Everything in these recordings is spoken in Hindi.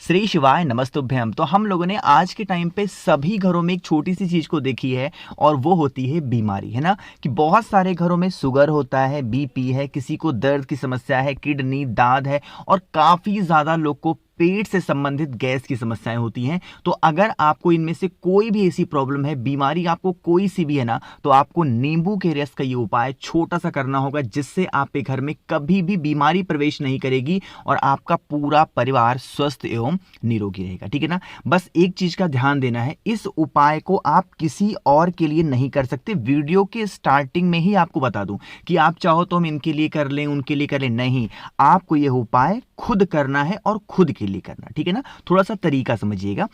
श्री शिवाय नमस्तुभ्यम। तो हम लोगों ने आज के टाइम पे सभी घरों में एक छोटी सी चीज को देखी है और वो होती है बीमारी, है ना। कि बहुत सारे घरों में शुगर होता है, बीपी है, किसी को दर्द की समस्या है, किडनी, दाद है और काफी ज्यादा लोग को पेट से संबंधित गैस की समस्याएं होती हैं। तो अगर आपको इनमें से कोई भी ऐसी प्रॉब्लम है, बीमारी आपको कोई सी भी है ना, तो आपको नींबू के रस का ये उपाय छोटा सा करना होगा, जिससे आपके घर में कभी भी बीमारी प्रवेश नहीं करेगी और आपका पूरा परिवार स्वस्थ एवं निरोगी रहेगा। ठीक है ना। बस एक चीज का ध्यान देना है, इस उपाय को आप किसी और के लिए नहीं कर सकते। वीडियो के स्टार्टिंग में ही आपको बता दूं कि आप चाहो तो हम इनके लिए कर लें, उनके लिए कर लें, नहीं, आपको यह उपाय खुद करना है और खुद के लिए करना। ठीक है ना। थोड़ा सा तरीका समझिएगा।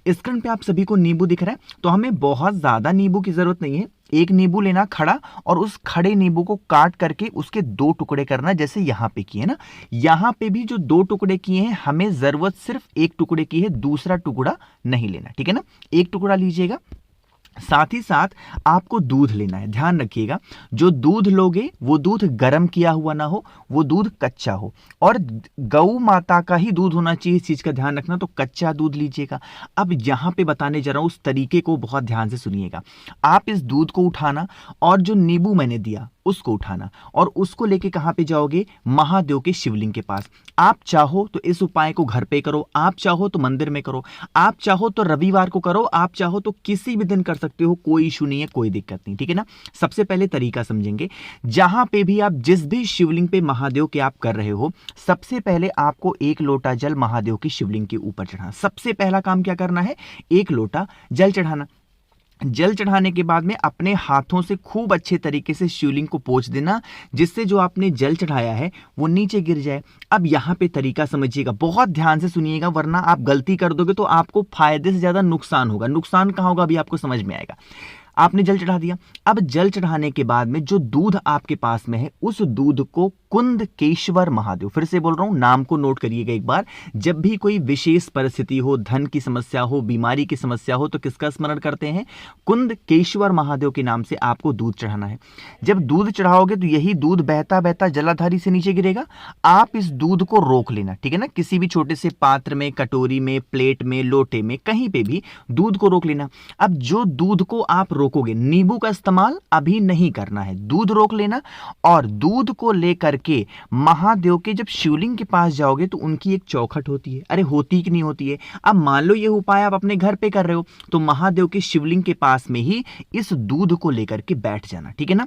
स्क्रीन पे आप सभी को नींबू दिख रहा है, तो हमें बहुत ज्यादा नींबू की जरूरत नहीं है। एक नींबू लेना खड़ा, और उस खड़े नींबू को काट करके उसके 2 टुकड़े करना, जैसे यहां पे किए ना। यहां पे भी जो 2 टुकड़े किए हैं, हमें जरूरत सिर्फ 1 टुकड़े की है, दूसरा टुकड़ा नहीं लेना। ठीक है ना। 1 टुकड़ा लीजिएगा। साथ ही साथ आपको दूध लेना है। ध्यान रखिएगा, जो दूध लोगे वो दूध गर्म किया हुआ ना हो, वो दूध कच्चा हो, और गौ माता का ही दूध होना चाहिए। इस चीज का ध्यान रखना। तो कच्चा दूध लीजिएगा। अब यहां पे बताने जा रहा हूं, उस तरीके को बहुत ध्यान से सुनिएगा। आप इस दूध को उठाना और जो नींबू मैंने दिया उसको उठाना, और उसको लेके कहां पे जाओगे? महादेव के शिवलिंग के पास। आप चाहो तो इस उपाय को घर पे करो, आप चाहो तो मंदिर में करो, आप चाहो तो रविवार को करो, आप चाहो तो किसी भी दिन कर सकते हो, कोई इशू नहीं है, कोई दिक्कत नहीं। ठीक है ना। सबसे पहले तरीका समझेंगे। जहां पे भी आप, जिस भी शिवलिंग पे महादेव के आप कर रहे हो, सबसे पहले आपको 1 लोटा जल महादेव की शिवलिंग के ऊपर चढ़ाना। सबसे पहला काम क्या करना है? 1 लोटा जल चढ़ाना। जल चढ़ाने के बाद में अपने हाथों से खूब अच्छे तरीके से शिवलिंग को पोंछ देना, जिससे जो आपने जल चढ़ाया है वो नीचे गिर जाए। अब यहां पे तरीका समझिएगा, बहुत ध्यान से सुनिएगा, वरना आप गलती कर दोगे तो आपको फायदे से ज्यादा नुकसान होगा। नुकसान कहां होगा अभी आपको समझ में आएगा। आपने जल चढ़ा दिया। अब जल चढ़ाने के बाद में जो दूध आपके पास में है, उस दूध को कुंदकेश्वर महादेव, फिर से बोल रहा हूं, नाम को नोट करिएगा एक बार। जब भी कोई विशेष परिस्थिति हो, धन की समस्या हो, बीमारी की समस्या हो, तो किसका स्मरण करते हैं? कुंदकेश्वर महादेव के नाम से आपको दूध चढ़ाना है। जब दूध चढ़ाओगे तो यही दूध बहता बहता जलाधारी से नीचे गिरेगा। आप इस दूध को रोक लेना। ठीक है ना। किसी भी छोटे से पात्र में, कटोरी में, प्लेट में, लोटे में, कहीं पे भी दूध को रोक लेना। अब जो दूध को आप रोकोगे, नींबू का इस्तेमाल अभी नहीं करना है, दूध रोक लेना, और दूध को लेकर के महादेव के जब शिवलिंग के पास जाओगे तो उनकी एक चौखट होती है। अरे होती कि नहीं होती है? अब मान लो ये उपाय आप अपने घर पे कर रहे हो, तो महादेव के शिवलिंग के पास में ही इस दूध को लेकर के बैठ जाना। ठीक है ना।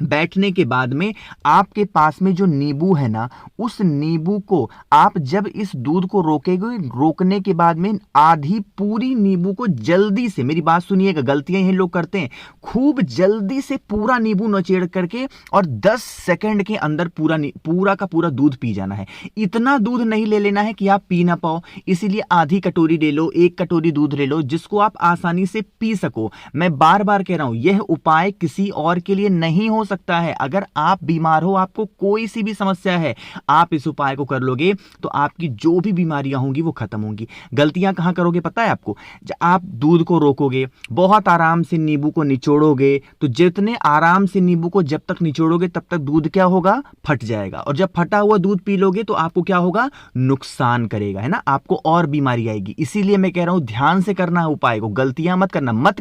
बैठने के बाद में आपके पास में जो नींबू है ना, उस नींबू को आप जब इस दूध को रोकेगे, रोकने के बाद में आधी पूरी नींबू को जल्दी से, मेरी बात सुनिएगा, गलतियां ये लोग करते हैं, खूब जल्दी से पूरा नींबू नचेड़ करके और 10 सेकंड के अंदर पूरा का पूरा दूध पी जाना है। इतना दूध नहीं ले लेना है कि आप पी ना पाओ, इसीलिए आधी कटोरी ले लो, 1 कटोरी दूध ले लो, जिसको आप आसानी से पी सको। मैं बार बार कह रहा हूं, यह उपाय किसी और के लिए नहीं हो सकता है। अगर आप बीमार हो, आपको कोई सी भी समस्या है, आप इस उपाय को कर लोगे तो आपकी जो भी बीमारियां होंगी वो खत्म होंगी। गलतियां कहां करोगे पता है आपको? जब आप दूध को रोकोगे, बहुत आराम से नींबू को निचोड़ोगे, तो जितने आराम से नींबू को जब तक निचोड़ोगे तब तक दूध क्या होगा? फट जाएगा। और जब फटा हुआ दूध पी लोगे तो आपको क्या होगा? नुकसान करेगा, है ना। आपको और बीमारी आएगी। इसीलिए मैं कह रहा हूं, ध्यान से करना है उपाय को, गलतियां मत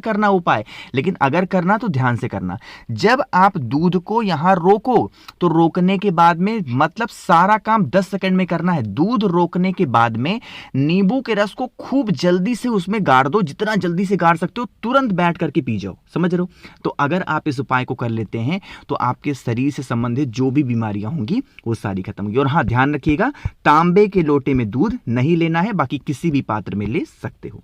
करना उपाय, लेकिन अगर करना तो ध्यान से करना। जब आप दूध को यहां रोको, तो रोकने के बाद में मतलब सारा काम 10 सेकंड में करना है। दूध रोकने के बाद में नींबू के रस को खूब जल्दी से उसमें गाड़ दो, जितना जल्दी से गाड़ सकते हो, तुरंत बैठ करके पी जाओ। समझ रहे हो? तो अगर आप इस उपाय को कर लेते हैं तो आपके शरीर से संबंधित जो भी बीमारियां होंगी वो सारी खत्म होंगी। और हां, ध्यान रखिएगा, तांबे के लोटे में दूध नहीं लेना है, बाकी किसी भी पात्र में ले सकते हो।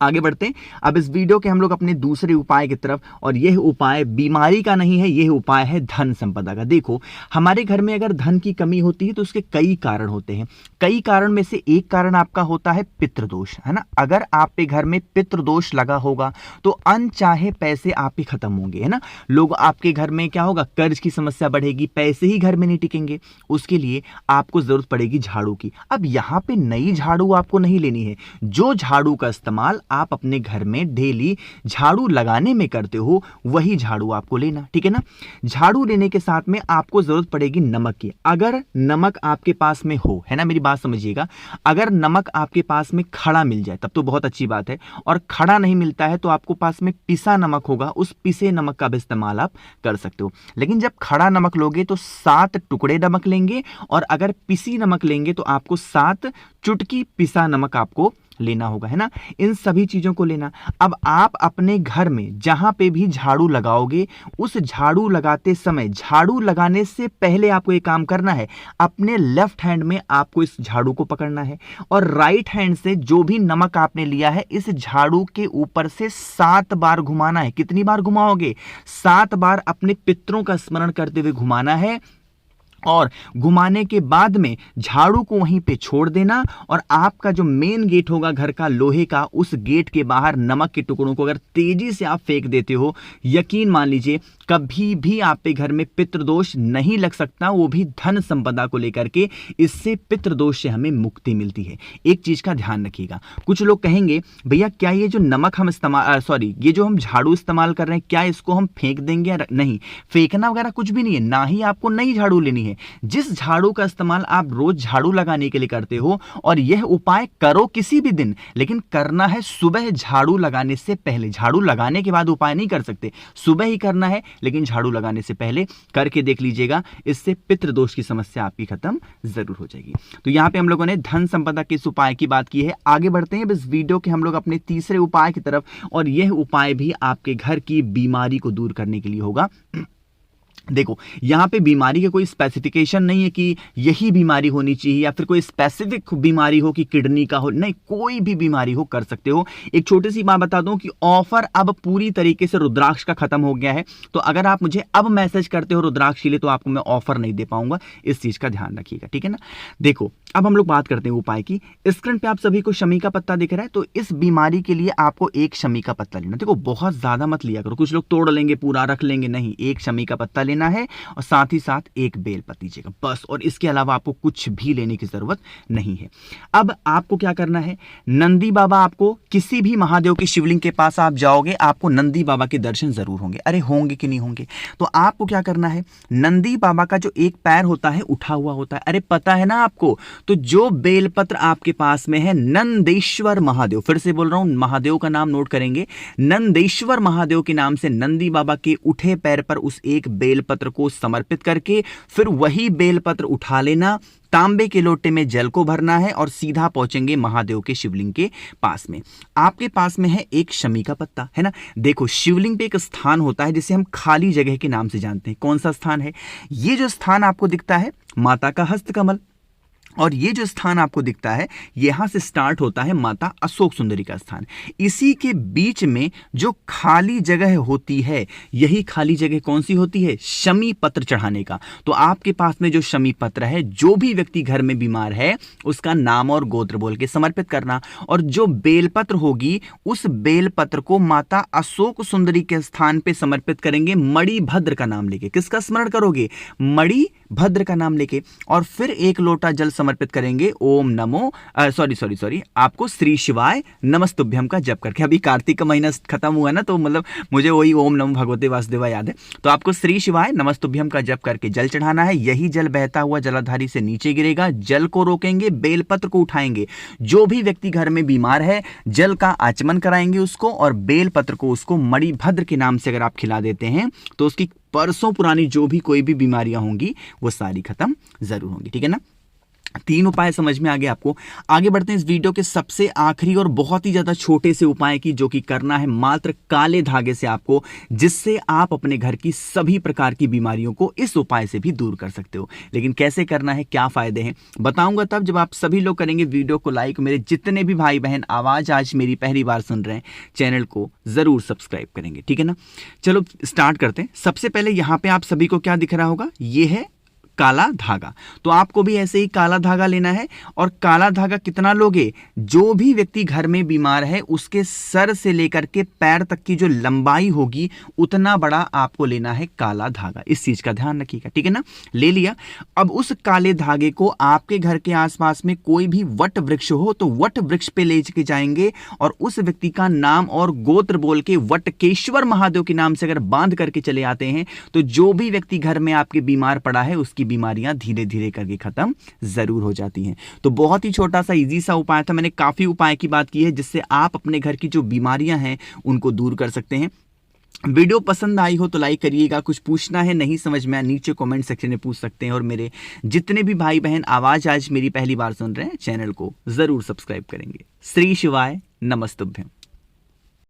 आगे बढ़ते हैं अब इस वीडियो के हम लोग अपने दूसरे उपाय की तरफ, और यह उपाय बीमारी का नहीं है, यह उपाय है धन संपदा का। देखो, हमारे घर में अगर धन की कमी होती है तो उसके कई कारण होते हैं। कई कारण में से एक कारण आपका होता है पितृदोष, है ना। अगर आपके घर में पितृदोष लगा होगा तो अनचाहे पैसे आपके खत्म होंगे, है ना। लोग आपके घर में क्या होगा? कर्ज की समस्या बढ़ेगी, पैसे ही घर में नहीं टिकेंगे। उसके लिए आपको जरूरत पड़ेगी झाड़ू की। अब यहां पे नई झाड़ू आपको नहीं लेनी है। जो झाड़ू का इस्तेमाल आप अपने घर में डेली झाड़ू लगाने में करते हो वही झाड़ू आपको लेना, ठीक है ना। झाड़ू लेने के साथ में आपको जरूरत पड़ेगी नमक की। अगर नमक आपके पास में हो, है ना, मेरी बात समझिएगा, अगर नमक आपके पास में खड़ा मिल जाए तब तो बहुत अच्छी बात है, और खड़ा नहीं मिलता है तो आपको पास में पिसा नमक होगा, उस पिसे नमक का भी इस्तेमाल आप कर सकते हो। लेकिन जब खड़ा नमक लोगे तो 7 टुकड़े नमक लेंगे, और अगर पिसी नमक लेंगे तो आपको 7 चुटकी पिसा नमक आपको लेना होगा, है ना। इन सभी चीजों को लेना। अब आप अपने घर में जहां पे भी झाड़ू लगाओगे, उस झाड़ू लगाते समय, झाड़ू लगाने से पहले आपको ये काम करना है, अपने लेफ्ट हैंड में आपको इस झाड़ू को पकड़ना है, और राइट हैंड से जो भी नमक आपने लिया है इस झाड़ू के ऊपर से 7 बार घुमाना है। कितनी बार घुमाओगे? 7 बार अपने पितरों का स्मरण करते हुए घुमाना है, और घुमाने के बाद में झाड़ू को वहीं पे छोड़ देना, और आपका जो मेन गेट होगा घर का लोहे का, उस गेट के बाहर नमक के टुकड़ों को अगर तेजी से आप फेंक देते हो, यकीन मान लीजिए कभी भी आपके घर में पितृदोष नहीं लग सकता, वो भी धन संपदा को लेकर के। इससे पितृदोष से हमें मुक्ति मिलती है। एक चीज का ध्यान रखिएगा, कुछ लोग कहेंगे भैया क्या ये जो नमक हम ये जो हम झाड़ू इस्तेमाल कर रहे हैं, क्या इसको हम फेंक देंगे? नहीं, फेंकना वगैरह कुछ भी नहीं है, ना ही आपको नई झाड़ू लेनी है। जिस झाड़ू का इस्तेमाल आप रोज झाड़ू लगाने के लिए करते हो, और यह उपाय करो किसी भी दिन, लेकिन करना है सुबह झाड़ू लगाने से पहले। झाड़ू लगाने के बाद उपाय नहीं कर सकते, सुबह ही करना है, लेकिन झाड़ू लगाने से पहले करके देख लीजिएगा, इससे पितृदोष की समस्या आपकी खत्म जरूर हो जाएगी। तो यहां पे हम लोगों ने धन संपदा के इस उपाय की बात की है। आगे बढ़ते हैं इस वीडियो के हम लोग अपने तीसरे उपाय की तरफ, और यह उपाय भी आपके घर की बीमारी को दूर करने के लिए होगा। देखो, यहां पे बीमारी का कोई स्पेसिफिकेशन नहीं है कि यही बीमारी होनी चाहिए, या फिर कोई स्पेसिफिक बीमारी हो कि किडनी का हो, नहीं, कोई भी बीमारी हो कर सकते हो। एक छोटी सी बात बता दूं कि ऑफर अब पूरी तरीके से रुद्राक्ष का खत्म हो गया है, तो अगर आप मुझे अब मैसेज करते हो रुद्राक्ष के लिए तो आपको मैं ऑफर नहीं दे पाऊंगा, इस चीज का ध्यान रखिएगा, ठीक है ना। देखो, अब हम लोग बात करते हैं उपाय की। स्क्रीन पे आप सभी को शमी का पत्ता दिख रहा है, तो इस बीमारी के लिए आपको एक शमी का पत्ता लेना। देखो, बहुत ज्यादा मत लिया करो, कुछ लोग तोड़ लेंगे पूरा रख लेंगे, नहीं, एक शमी का पत्ता लेना है, और साथ ही साथ एक बेल पत्ती लीजिएगा बस, और इसके अलावा आपको कुछ भी लेने की जरूरत नहीं है। अब आपको क्या करना है, नंदी बाबा, आपको किसी भी महादेव के शिवलिंग के पास आप जाओगे, आपको नंदी बाबा के दर्शन जरूर होंगे। अरे होंगे कि नहीं होंगे? तो आपको क्या करना है, नंदी बाबा का जो एक पैर होता है उठा हुआ होता है, अरे पता है ना आपको, तो जो बेलपत्र आपके पास में है, नंदेश्वर महादेव, फिर से बोल रहा हूं, महादेव का नाम नोट करेंगे, नंदेश्वर महादेव के नाम से नंदी बाबा के उठे पैर पर उस एक बेलपत्र को समर्पित करके फिर वही बेलपत्र उठा लेना, तांबे के लोटे में जल को भरना है, और सीधा पहुंचेंगे महादेव के शिवलिंग के पास में। आपके पास में है एक शमी का पत्ता, है ना। देखो, शिवलिंग पे एक स्थान होता है जिसे हम खाली जगह के नाम से जानते हैं। कौन सा स्थान है? ये जो स्थान आपको दिखता है, माता का हस्तकमल, और ये जो स्थान आपको दिखता है, यहां से स्टार्ट होता है माता अशोक सुंदरी का स्थान। इसी के बीच में जो खाली जगह होती है, यही खाली जगह कौन सी होती है? शमी पत्र चढ़ाने का। तो आपके पास में जो शमी पत्र है, जो भी व्यक्ति घर में बीमार है उसका नाम और गोत्र बोल के समर्पित करना, और जो बेलपत्र होगी उस बेलपत्र को माता अशोक सुंदरी के स्थान पे समर्पित करेंगे, मणि भद्र का नाम लेके। किसका स्मरण करोगे? मणि भद्र का नाम लेके, और फिर एक लोटा जल समर्पित करेंगे, ओम नमो सॉरी आपको श्री शिवाय नमस्तुभ्यम का जप करके। अभी कार्तिक का महीना खत्म हुआ ना, तो मतलब मुझे वही ओम नमो भगवते वासुदेवाय याद है, तो आपको श्री शिवाय नमस्तुभ्यम का जप करके जल चढ़ाना है। यही जल बहता हुआ जलाधारी से नीचे गिरेगा, जल को रोकेंगे, बेलपत्र को उठाएंगे, जो भी व्यक्ति घर में बीमार है जल का आचमन कराएंगे उसको, और बेलपत्र को उसको मणिभद्र के नाम से अगर आप खिला देते हैं तो उसकी परसों पुरानी जो भी कोई भी बीमारियां होंगी वो सारी खत्म जरूर होंगी, ठीक है ना। 3 उपाय समझ में आ गए आपको। आगे बढ़ते हैं इस वीडियो के सबसे आखिरी और बहुत ही ज्यादा छोटे से उपाय की, जो कि करना है मात्र काले धागे से आपको, जिससे आप अपने घर की सभी प्रकार की बीमारियों को इस उपाय से भी दूर कर सकते हो। लेकिन कैसे करना है, क्या फायदे हैं, बताऊंगा तब जब आप सभी लोग करेंगे वीडियो को लाइक। मेरे जितने भी भाई बहन आवाज आज मेरी पहली बार सुन रहे हैं, चैनल को जरूर सब्सक्राइब करेंगे, ठीक है ना। चलो स्टार्ट करते हैं। सबसे पहले यहां पे आप सभी को क्या दिख रहा होगा, ये है काला धागा। तो आपको भी ऐसे ही काला धागा लेना है। और काला धागा कितना लोगे? जो भी व्यक्ति घर में बीमार है उसके सर से लेकर के पैर तक की जो लंबाई होगी उतना बड़ा आपको लेना है काला धागा। इस चीज का ध्यान रखिएगा, ठीक है ना। ले लिया। अब उस काले धागे को आपके घर के आसपास में कोई भी वट वृक्ष हो तो वट वृक्ष पे ले के जाएंगे और उस व्यक्ति का नाम और गोत्र बोल के वटकेश्वर महादेव के नाम से अगर बांध करके चले आते हैं तो जो भी व्यक्ति घर में आपके बीमार पड़ा है उसकी बीमारियां धीरे धीरे करके खत्म जरूर हो जाती हैं। तो बहुत ही छोटा सा इजी सा उपाय था। मैंने काफी उपाय की बात की है जिससे आप अपने घर की जो बीमारियां हैं उनको दूर कर सकते हैं। वीडियो पसंद आई हो तो लाइक करिएगा। कुछ पूछना है, नहीं समझ में आया, नीचे कमेंट सेक्शन में पूछ सकते हैं। और मेरे जितने भी भाई बहन आवाज आज मेरी पहली बार सुन रहे हैं चैनल को जरूर सब्सक्राइब करेंगे। श्री शिवाय नमस्तुभ्यम।